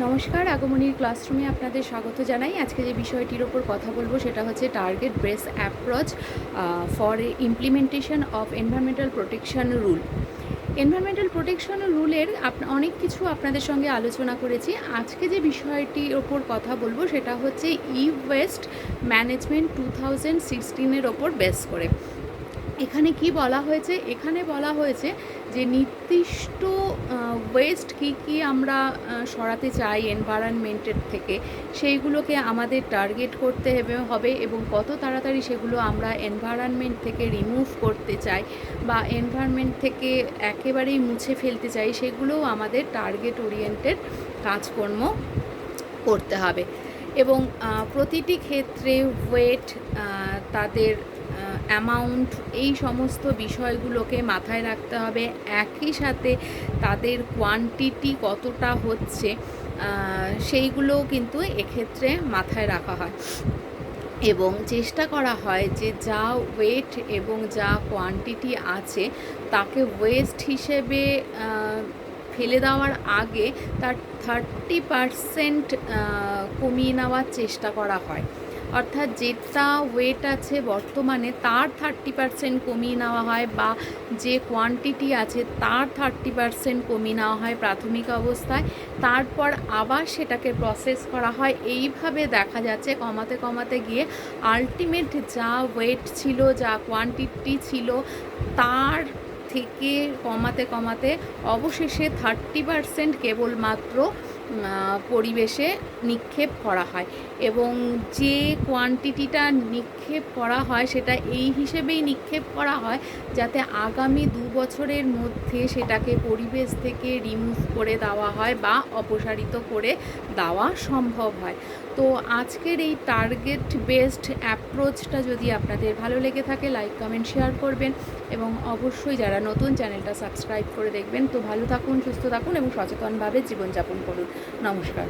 নমস্কার, আগমনীর ক্লাসরুমে আপনাদের স্বাগত জানাই। আজকে যে বিষয়টির ওপর কথা বলবো সেটা হচ্ছে target base approach for implementation of environmental protection rule. Environmental protection রুলের অনেক কিছু আপনাদের সঙ্গে আলোচনা করেছি। আজকে যে বিষয়টির ওপর কথা বলবো সেটা হচ্ছে ওয়েস্ট ম্যানেজমেন্ট 2016 ওপর বেস করে। এখানে কি বলা হয়েছে? এখানে বলা হয়েছে যে নির্দিষ্ট ওয়েস্ট কী আমরা সরাতে চাই এনভায়রনমেন্টের থেকে, সেইগুলোকে আমাদের টার্গেট করতে হবে এবং কত তাড়াতাড়ি সেগুলো আমরা এনভায়রনমেন্ট থেকে রিমুভ করতে চাই বা এনভায়রনমেন্ট থেকে একেবারেই মুছে ফেলতে চাই, সেগুলোও আমাদের টার্গেট ওরিয়েন্টেড কাজকর্ম করতে হবে। এবং প্রতিটি ক্ষেত্রে ওয়েট, তাদের অ্যামাউন্ট, এই সমস্ত বিষয়গুলোকে মাথায় রাখতে হবে। একই সাথে তাদের কোয়ান্টিটি কতটা হচ্ছে সেইগুলোও কিন্তু এক্ষেত্রে মাথায় রাখা হয় এবং চেষ্টা করা হয় যে যা ওয়েট এবং যা কোয়ান্টিটি আছে তাকে ওয়েস্ট হিসেবে ফেলে দেওয়ার আগে তার 30% কমিয়ে নেওয়ার চেষ্টা করা হয়। অর্থাৎ যেটা ওয়েট আছে বর্তমানে তার 30% কমিয়ে নেওয়া হয় বা যে কোয়ান্টিটি আছে তার 30% কমিয়ে নেওয়া হয় প্রাথমিক অবস্থায়। তারপর আবার সেটাকে প্রসেস করা হয়। এইভাবে দেখা যাচ্ছে কমাতে কমাতে গিয়ে আলটিমেট যা ওয়েট ছিল, যা কোয়ান্টিটি ছিল, তার থেকে কমাতে কমাতে অবশেষে 30% কেবলমাত্র পরিবেশে নিক্ষেপ করা হয়। এবং যে কোয়ান্টিটিটা নিক্ষেপ করা হয় সেটা এই হিসেবেই নিক্ষেপ করা হয় যাতে আগামী 2 বছরের মধ্যে সেটাকে পরিবেশ থেকে রিমুভ করে দেওয়া হয় বা অপসারিত করে দেওয়া সম্ভব হয়। তো আজকের এই টার্গেট বেসড অ্যাপ্রোচটা যদি আপনাদের ভালো লেগে থাকে, লাইক কমেন্ট শেয়ার করবেন এবং অবশ্যই যারা নতুন চ্যানেলটা সাবস্ক্রাইব করে দেখবেন। তো ভালো থাকুন, সুস্থ থাকুন এবং সচেতনভাবে জীবনযাপন করুন। নমস্কার।